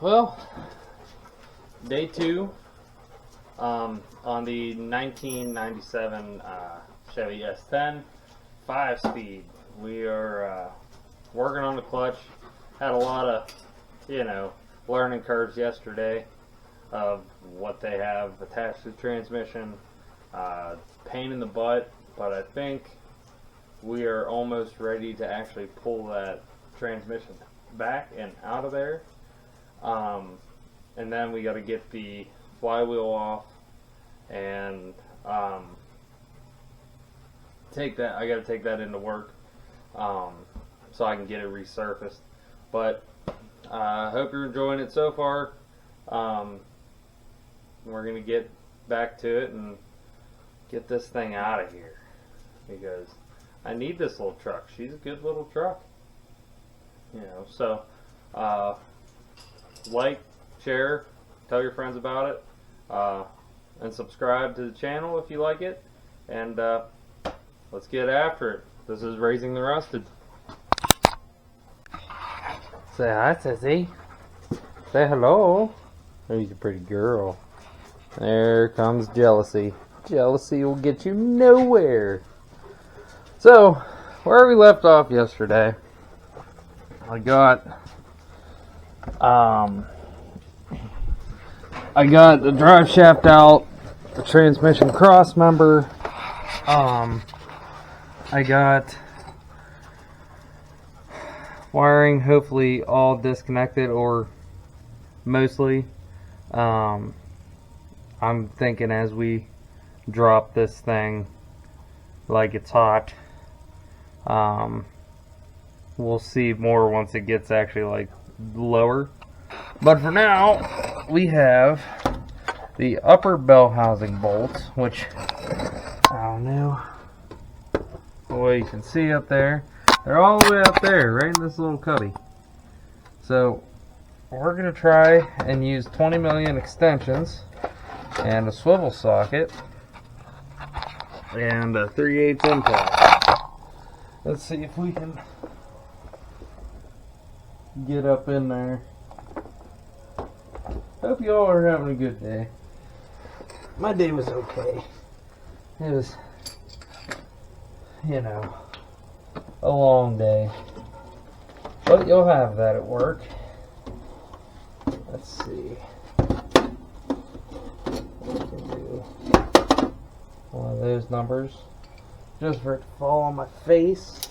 Well, day 2 on the 1997 Chevy S10 5-speed. We are working on the clutch. Had a lot of, learning curves yesterday of what they have attached to the transmission. Pain in the butt, but I think we are almost ready to actually pull that transmission back and out of there. And then we got to get the flywheel off and take that. I got to take that into work so I can get it resurfaced. But I hope you're enjoying it so far. We're gonna get back to it and get this thing out of here because I need this little truck. She's a good little truck, So like, share, tell your friends about it, and subscribe to the channel if you like it. And let's get after it. This is Raising the Rusted. Say hi, Sissy. Say hello. Oh, you're a pretty girl. There comes jealousy. Jealousy will get you nowhere. So, where we left off yesterday, I got the drive shaft out, the transmission cross member. I got wiring hopefully all disconnected or mostly. I'm thinking as we drop this thing like it's hot, we'll see more once it gets actually like lower. But for now, we have the upper bell housing bolts, which I don't know. Boy, you can see up there. They're all the way up there, right in this little cubby. So we're gonna try and use 20 million extensions and a swivel socket and a 3/8 impact. Let's see if we can get up in there. Hope y'all are having a good day. My day was okay. It was, a long day. But you'll have that at work. Let's see. We can do one of those numbers just for it to fall on my face.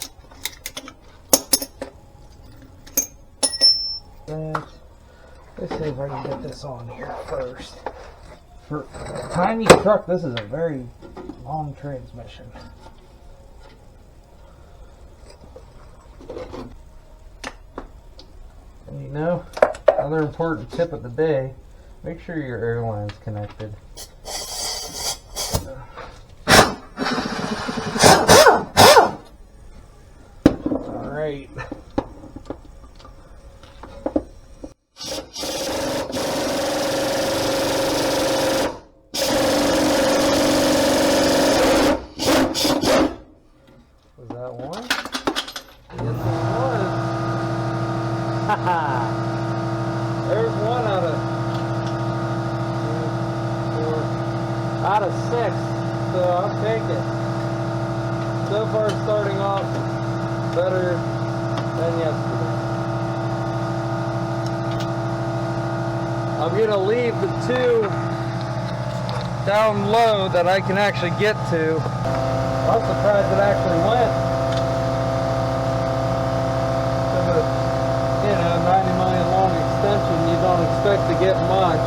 Let's see if I can get this on here first. For a tiny truck, this is a very long transmission. And another important tip of the day, make sure your air line's connected. Alright. Was that one? Yes, it was. There's one out of 6, so I'll take it. So far, it's starting off better than yesterday. I'm gonna leave the 2 down low that I can actually get to. I'm surprised it actually went. 90 million long extension, you don't expect to get much.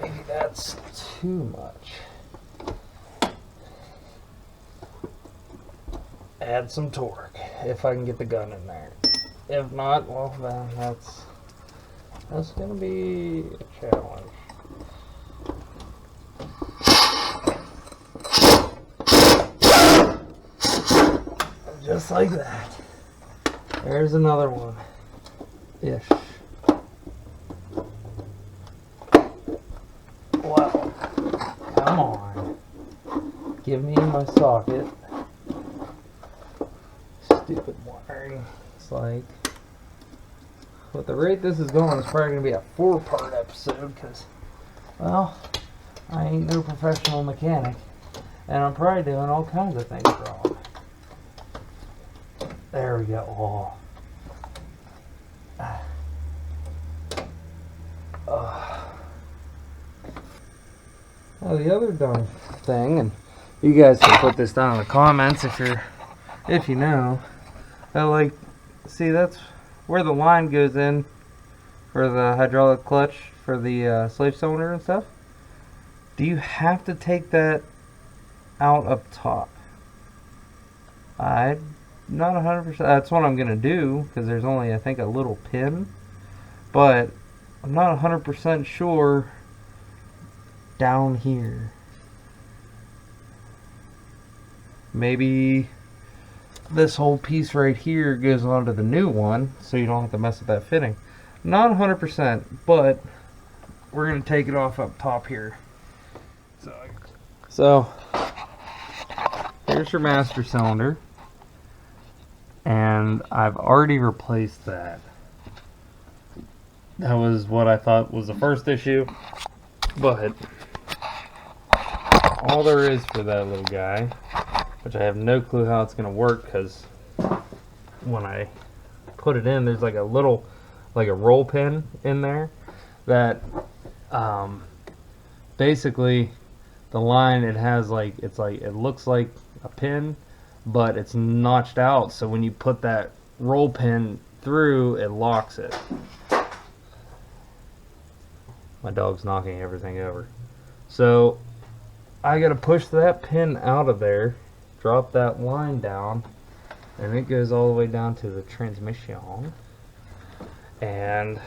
Maybe that's too much. Add some torque if I can get the gun in there. If not, well, then that's gonna be a challenge. Just like that. There's another one. Ish. Well, come on. Give me my socket. Stupid wiring. It's like, with the rate this is going, it's probably going to be a 4-part episode because, well, I ain't no professional mechanic. And I'm probably doing all kinds of things wrong. There we go. Oh, the other dumb thing, and you guys can put this down in the comments if you know. Like, see, that's where the line goes in for the hydraulic clutch for the slave cylinder and stuff. Do you have to take that out up top? I'm not 100%. That's what I'm gonna do because there's only, I think, a little pin, but I'm not 100% sure down here. Maybe this whole piece right here goes onto the new one so you don't have to mess with that fitting. Not 100%, but we're gonna take it off up top here. So here's your master cylinder, and I've already replaced that. That was what I thought was the first issue, but all there is for that little guy, which I have no clue how it's going to work, because when I put it in, there's like a little, like a roll pin in there that basically the line, it has like, it's like, it looks like a pin, but it's notched out, so when you put that roll pin through, it locks it. My dog's knocking everything over. So I gotta push that pin out of there, drop that line down, and it goes all the way down to the transmission, and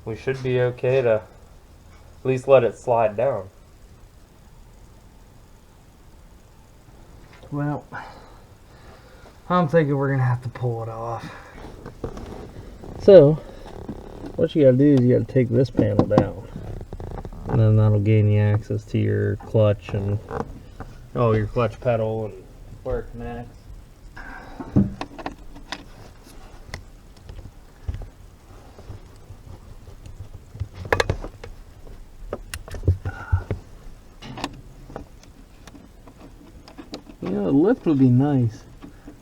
we should be okay to at least let it slide down. Well, I'm thinking we're gonna have to pull it off. So what you gotta do is you gotta take this panel down, and then that'll gain you access to your clutch and your clutch pedal and where it connects. You know, a lift would be nice.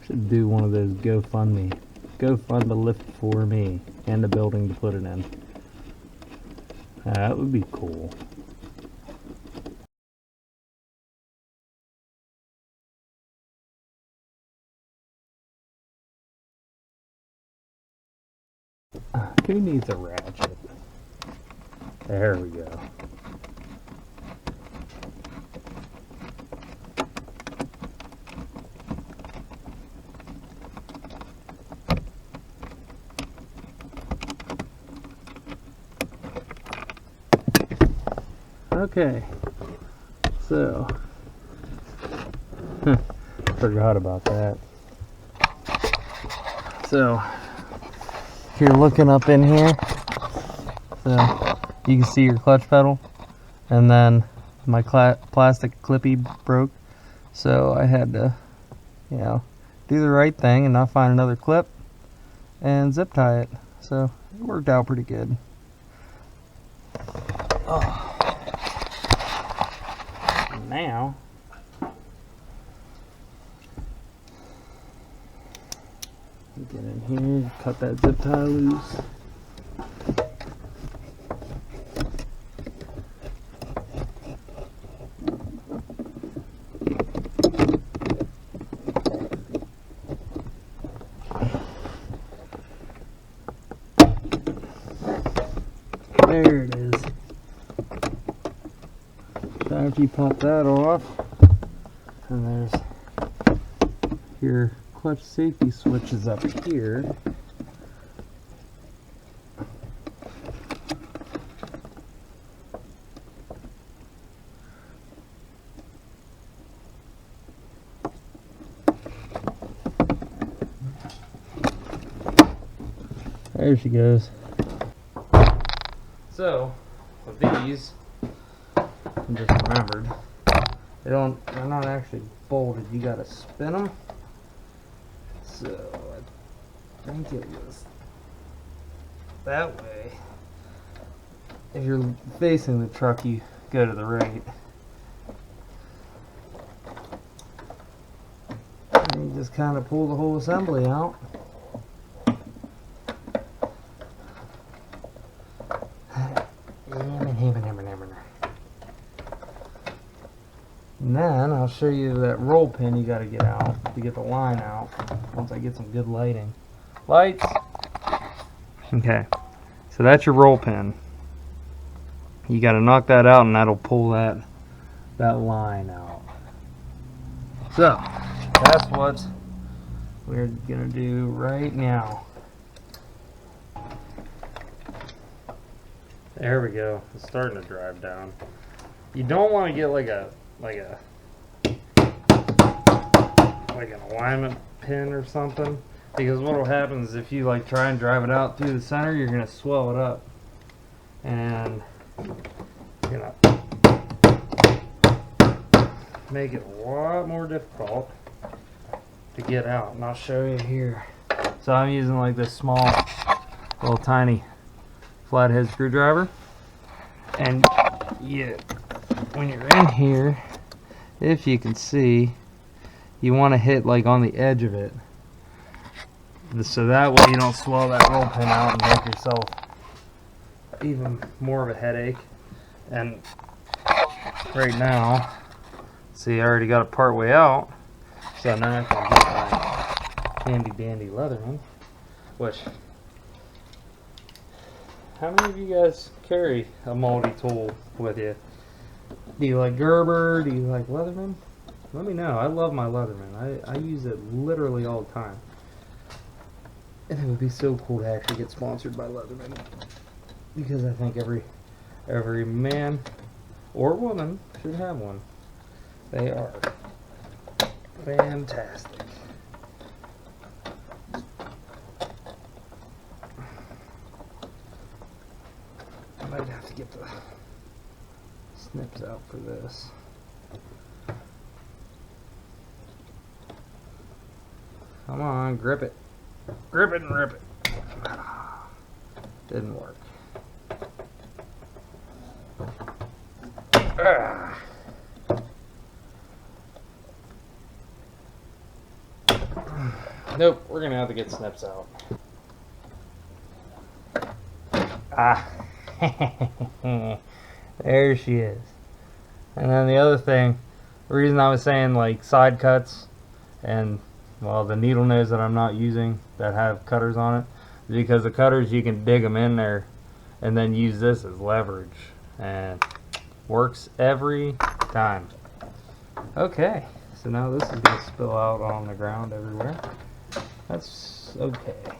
Should do one of those GoFundMe. Go fund a lift for me and a building to put it in. That would be cool. Who needs a ratchet? There we go. Okay, so forgot about that. So if you're looking up in here, so you can see your clutch pedal, and then my plastic clippy broke, so I had to, do the right thing and not find another clip and zip tie it. So it worked out pretty good. Oh. Now get in here, cut that zip tie loose. There it is. After you pop that off, and there's your clutch safety switches up here. There she goes. So, with these, I just remembered, they're not actually bolted. You gotta spin them. So, I think it was that way. If you're facing the truck, you go to the right. And you just kind of pull the whole assembly out. And then I'll show you that roll pin you got to get out to get the line out once I get some good lighting. Lights! Okay, so that's your roll pin. You got to knock that out and that'll pull that line out. So, that's what we're going to do right now. There we go. It's starting to drive down. You don't want to get like an alignment pin or something, because what will happen is if you like try and drive it out through the center, you're gonna swell it up, and you're gonna make it a lot more difficult to get out. And I'll show you here. So I'm using like this small, little tiny flathead screwdriver, and when you're in here, if you can see, you want to hit like on the edge of it, so that way you don't swell that roll pin out and make yourself even more of a headache. And right now, see, I already got it part way out, so now I can get my handy dandy Leatherman. Which, how many of you guys carry a multi-tool with you? Do you like Gerber? Do you like Leatherman? Let me know. I love my Leatherman. I use it literally all the time. And it would be so cool to actually get sponsored by Leatherman, because I think every man or woman should have one. They are fantastic. I might have to get the snips out for this. Come on, grip it. Grip it and rip it. Didn't work. Nope, we're gonna have to get snips out. There she is. And then the other thing, the reason I was saying like side cuts and, well, the needle nose that I'm not using that have cutters on it, is because the cutters, you can dig them in there and then use this as leverage, and works every time. Okay, so now this is going to spill out on the ground everywhere. That's okay,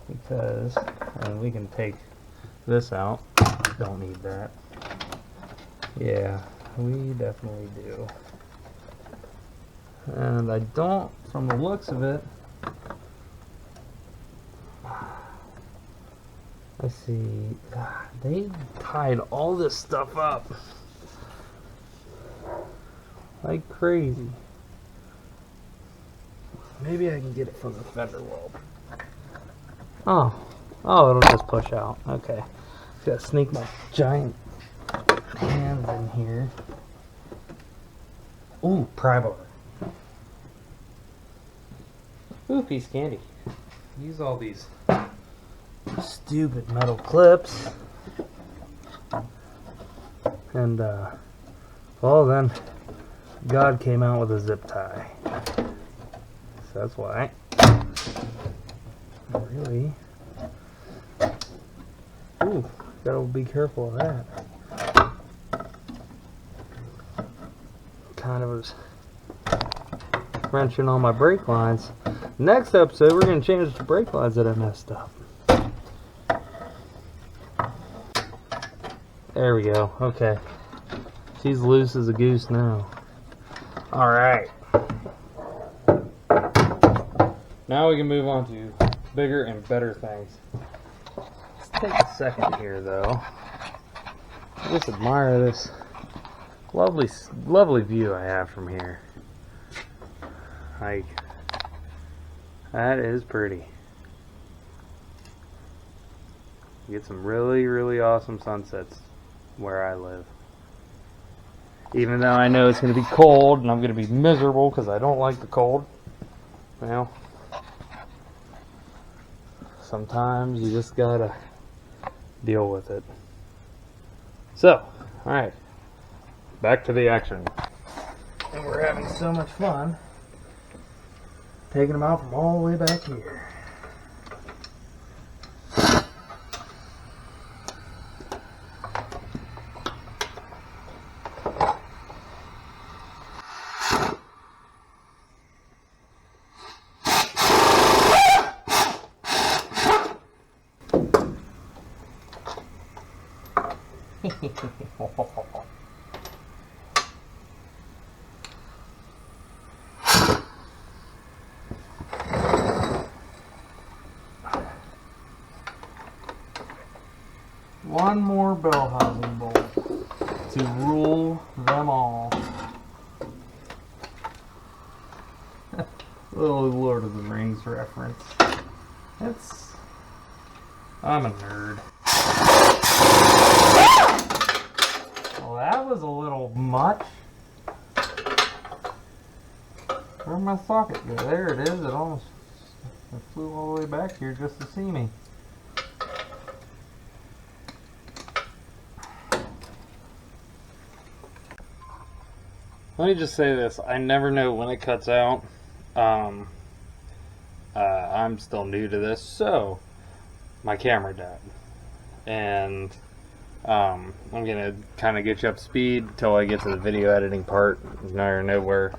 because we can take this out. Don't need that. Yeah, we definitely do. And I don't, from the looks of it, let's see, they tied all this stuff up like crazy. Maybe I can get it from the fender well. Oh, it'll just push out. Okay, gotta sneak my giant hands in here. Ooh, pry bar. Ooh, piece of candy. Use all these stupid metal clips. And, well then, God came out with a zip tie. So that's why. Really? Ooh, gotta be careful of that. Kind of was wrenching on my brake lines. Next episode, we're going to change the brake lines that I messed up. There we go. Okay. She's loose as a goose now. Alright. Now we can move on to bigger and better things. Let's take a second here, though. Just admire this lovely view I have from here. Like, that is pretty. You get some really awesome sunsets where I live. Even though I know it's going to be cold and I'm going to be miserable because I don't like the cold. Well, sometimes you just gotta deal with it. So, alright, back to the action. And we're having so much fun taking them out from all the way back here. One more bell housing bolt to rule them all. Little Lord of the Rings reference. I'm a nerd. Well, that was a little much. Where'd my socket go? There it is. It flew all the way back here just to see me. Let me just say this. I never know when it cuts out. I'm still new to this, so my camera died. And I'm going to kind of get you up to speed until I get to the video editing part. You never know where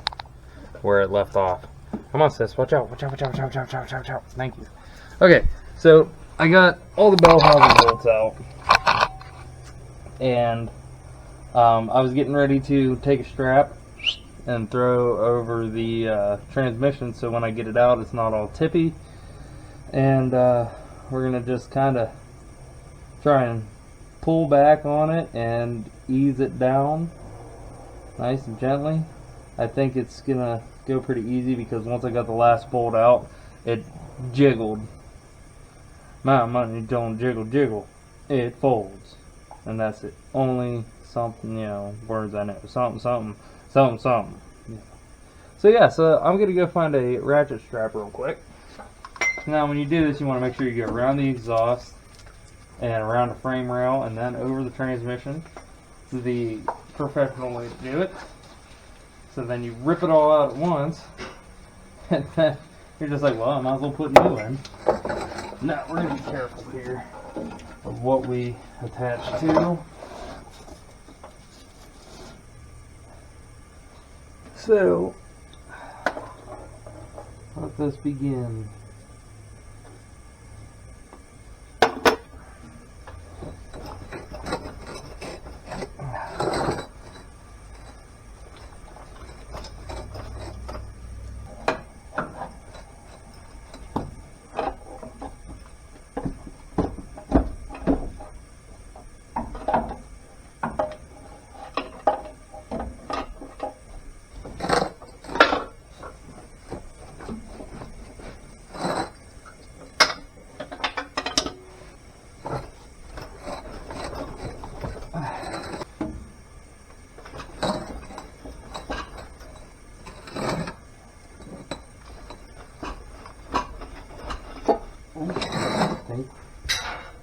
it left off. Come on, sis. Watch out. Watch out. Watch out. Watch out. Watch out. Watch out. Thank you. Okay, so I got all the bell housing bolts out. And I was getting ready to take a strap and throw over the transmission so when I get it out it's not all tippy. And we're going to just kind of try and pull back on it and ease it down nice and gently. I think it's going to go pretty easy because once I got the last bolt out, it jiggled. My money don't jiggle, it folds. And that's it. Only something, words I know. Something. Yeah. So yeah, I'm going to go find a ratchet strap real quick. Now when you do this, you want to make sure you go around the exhaust and around the frame rail and then over the transmission. The professional way to do it. So then you rip it all out at once, and then you're just like, well, I might as well put new in. Now we're going to be careful here of what we attach to. So, let this begin.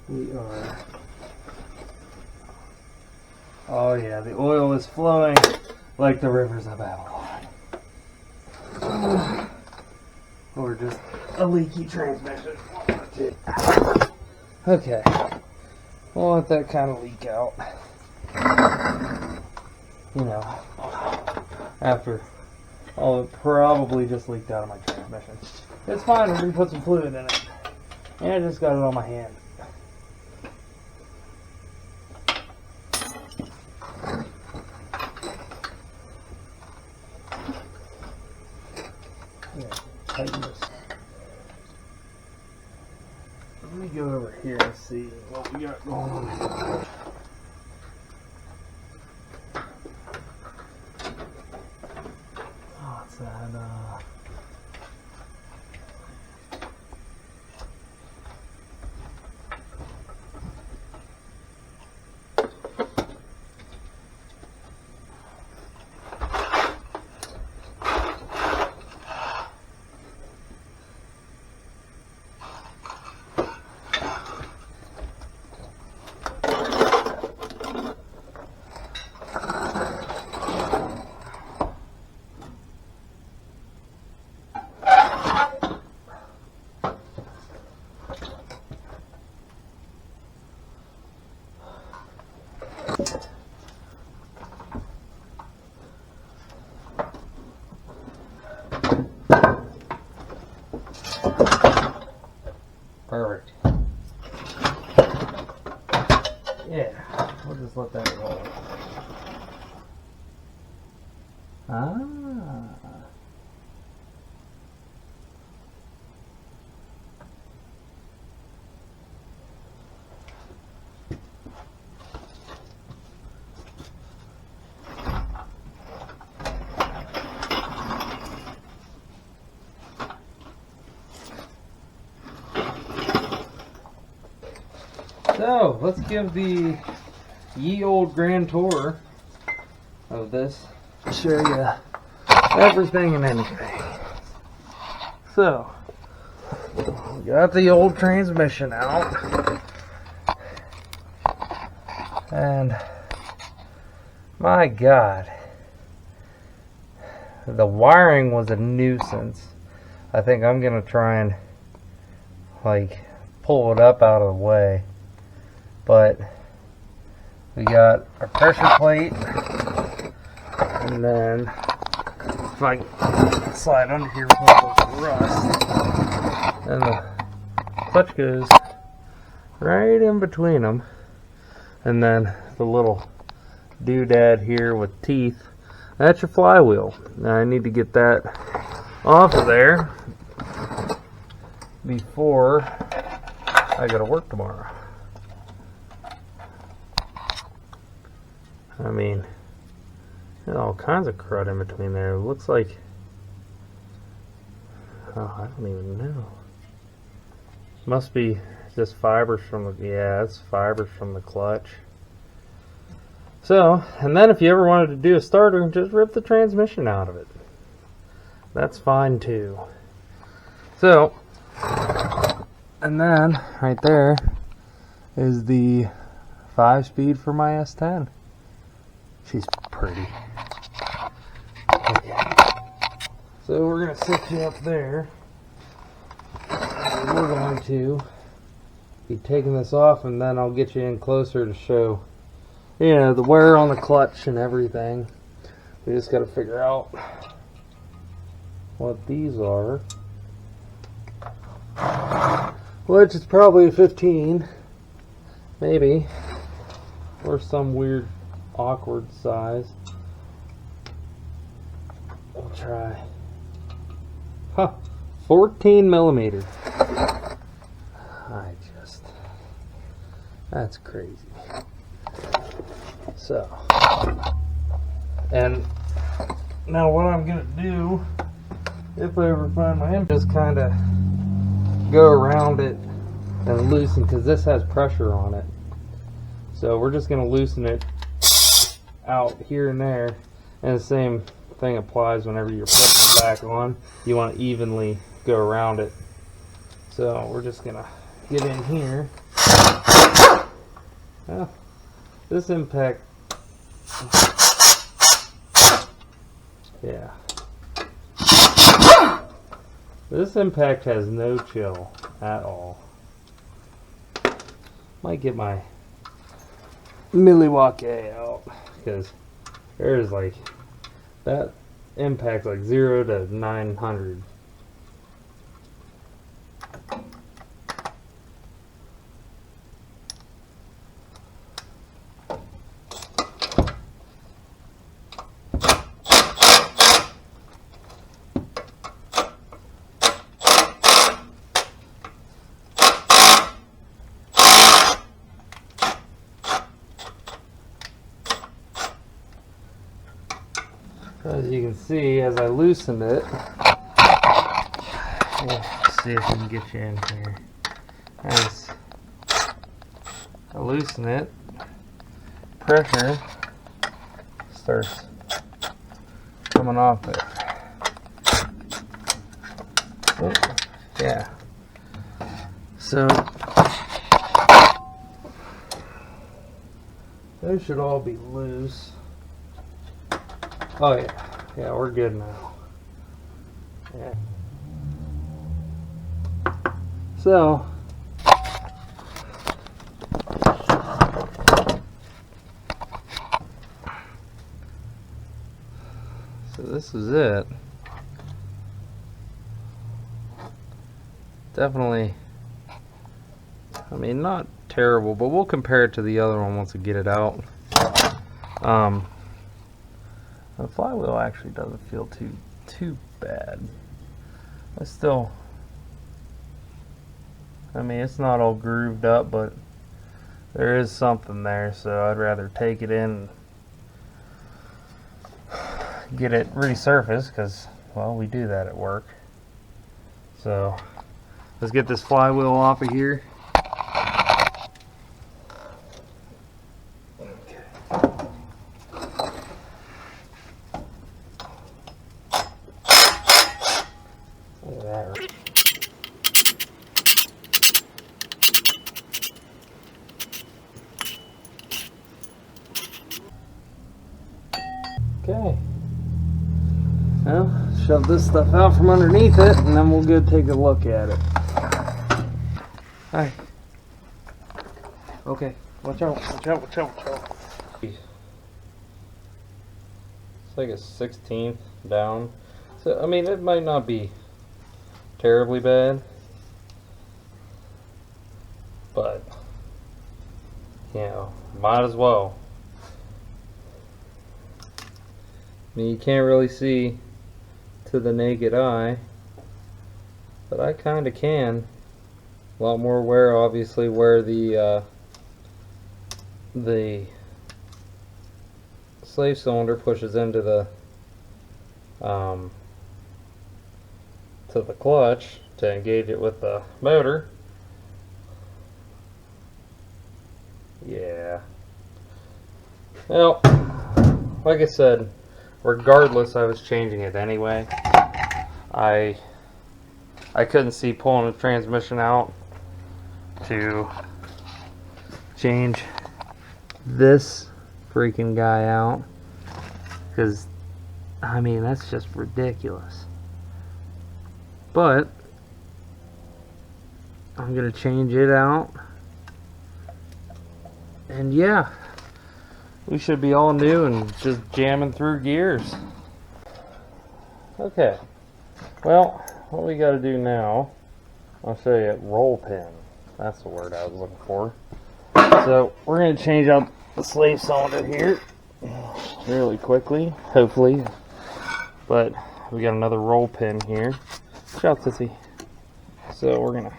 We are. Oh yeah, the oil is flowing like the rivers of Babylon. Or just a leaky transmission. Okay, we'll let that kind of leak out. After it probably just leaked out of my transmission. It's fine, we're going to put some fluid in it. And I just got it on my hand. Yeah, tighten this. me go over here and see what we got going on. Oh, it's that, perfect. Yeah, we'll just let that roll. Ah. So, let's give the ye old grand tour of this. Show you everything and anything. So, we got the old transmission out. And, my God, the wiring was a nuisance. I think I'm going to try and, like, pull it up out of the way. But we got our pressure plate, and then if I slide under here with all this rust, and the clutch goes right in between them, and then the little doodad here with teeth, that's your flywheel. Now I need to get that off of there before I go to work tomorrow. I mean, there's all kinds of crud in between there. It looks like, oh, I don't even know. Must be just fibers from the, yeah, it's fibers from the clutch. So, and then if you ever wanted to do a starter, just rip the transmission out of it. That's fine too. So, and then right there is the 5-speed for my S10. She's pretty. Okay. So we're going to sit you up there. And we're going to be taking this off, and then I'll get you in closer to show, you know, the wear on the clutch and everything. We just got to figure out what these are. Which is probably a 15. Maybe. Or some weird awkward size. We'll try. Huh, 14 millimeters. That's crazy. So, and now what I'm gonna do, if I ever find my end, just kind of go around it and loosen, because this has pressure on it. So we're just gonna loosen it out here and there, and the same thing applies whenever you're putting it back on. You want to evenly go around it. So we're just gonna get in here. Well, this impact, yeah, this impact has no chill at all. Might get my Milwaukee out, because there's like, that impact's like 0 to 900. As you can see, as I loosened it, let's see if we can get you in here. As I loosen it, pressure starts coming off it. Oh, yeah. So those should all be loose. Oh yeah, yeah, we're good now. Yeah. So this is it. Definitely, I mean, not terrible, but we'll compare it to the other one once we get it out. The flywheel actually doesn't feel too bad. It's still, I mean, it's not all grooved up, but there is something there, so I'd rather take it in and get it resurfaced, because, well, we do that at work. So let's get this flywheel off of here. Okay, well, shove this stuff out from underneath it, and then we'll go take a look at it. Alright. Okay, watch out, watch out, watch out, watch out. It's like a 16th down. So, I mean, it might not be terribly bad, but, you know, might as well. I mean, you can't really see to the naked eye, but I kind of can. A lot more wear, obviously, where the slave cylinder pushes into the to the clutch to engage it with the motor. Yeah. Well, like I said, regardless, I was changing it anyway. I couldn't see pulling the transmission out to change this freaking guy out, because I mean, that's just ridiculous. But I'm gonna change it out, and yeah, we should be all new and just jamming through gears. Okay, well, what we got to do now, I'll show you, roll pin. That's the word I was looking for. So we're going to change out the slave cylinder here really quickly, hopefully. But we got another roll pin here. Watch out, Sissy. So we're going to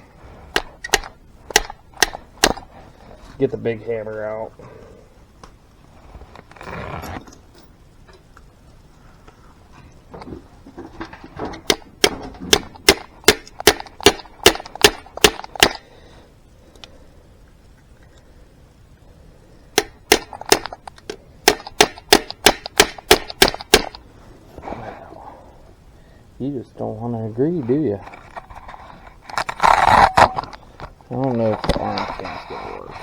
get the big hammer out. You just don't want to agree, do you? I don't know if the arm can's gonna work.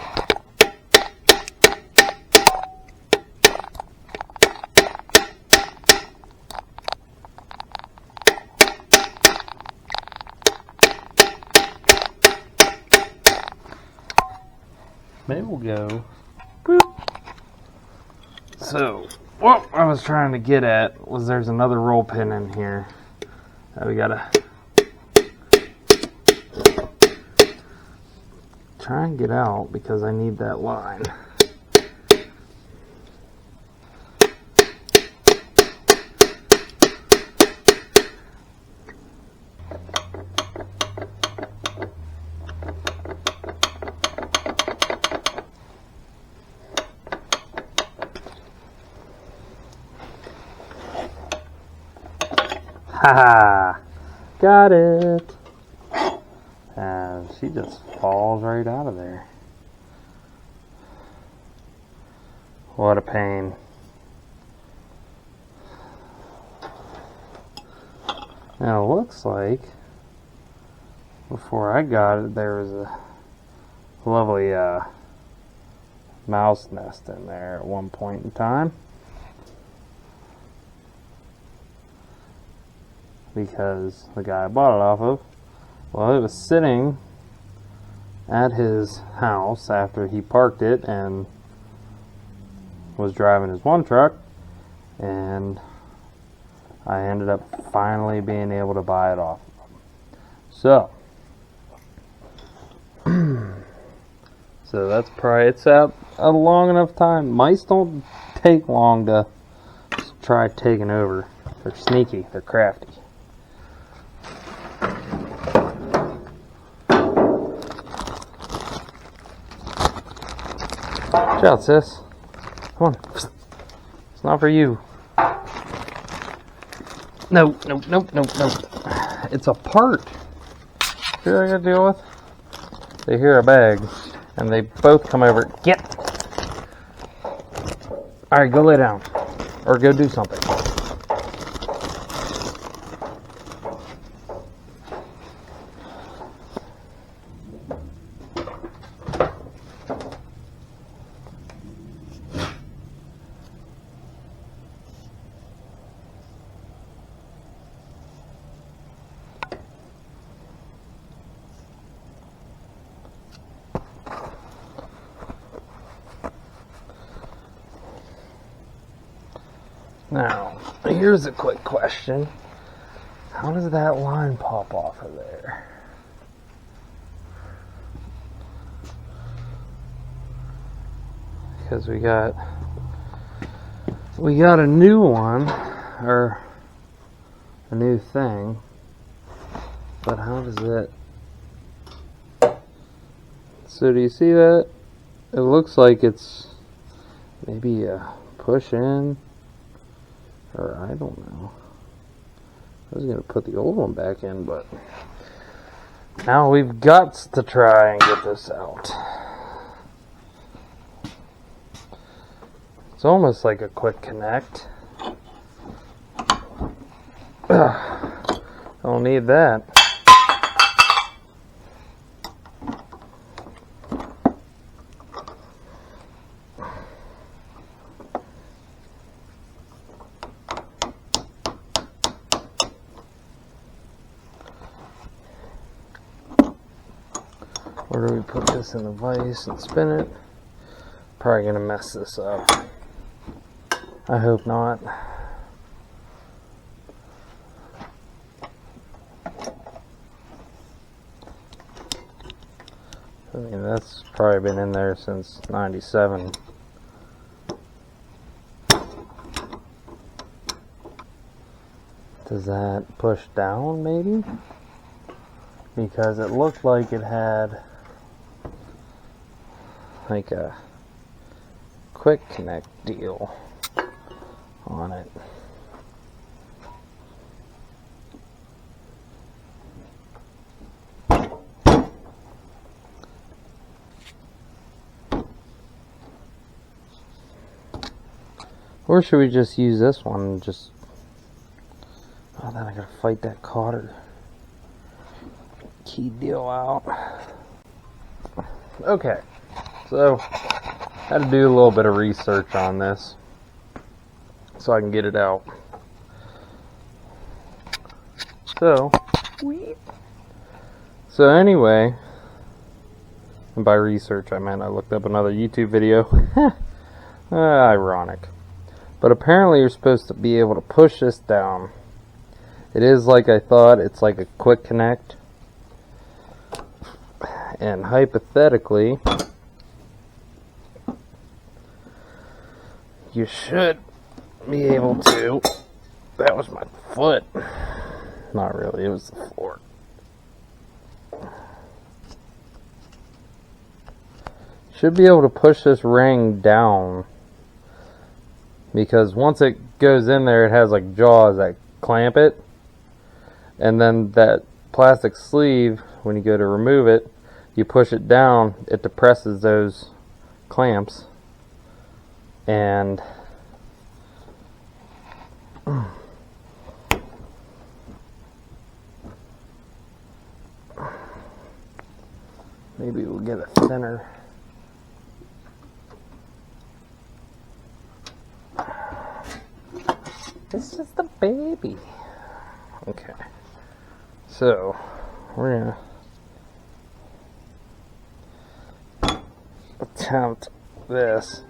Maybe we'll go. Boop. So, what I was trying to get at was there's another roll pin in here. We gotta try and get out because I need that line. Haha! Got it! And she just falls right out of there. What a pain. Now it looks like before I got it there was a lovely mouse nest in there at one point in time, because the guy I bought it off of, well, it was sitting at his house after he parked it and was driving his one truck, and I ended up finally being able to buy it off of him. So that's probably, it's out a long enough time. Mice don't take long to try taking over. They're sneaky, they're crafty. Watch out, sis. Come on. It's not for you. No. It's a part. See what I gotta deal with? They hear a bag, and they both come over. Get! Alright, go lay down. Or go do something. Now, here's a quick question. How does that line pop off of there? Because we got a new one, or a new thing, but how does it? So do you see that? It looks like it's maybe a push in. Or I don't know. I was going to put the old one back in, but now we've got to try and get this out. It's almost like a quick connect. Don't need that. Where do we put this in the vise and spin it? Probably gonna mess this up. I hope not. I mean, that's probably been in there since '97. Does that push down maybe? Because it looked like it had like a quick connect deal on it. Or should we just use this one and just... Oh, then I gotta fight that cotter key deal out. Okay, so had to do a little bit of research on this so I can get it out. So anyway, and by research I meant I looked up another YouTube video. Ironic. But apparently you're supposed to be able to push this down. It is like I thought, it's like a quick connect. And hypothetically, you should be able to... That was my foot. Not really, it was the floor. Should be able to push this ring down, because once it goes in there, it has like jaws that clamp it. And then that plastic sleeve, when you go to remove it, you push it down, it depresses those clamps, and maybe we'll get a thinner. It's just a baby. Okay. So, we're gonna attempt this.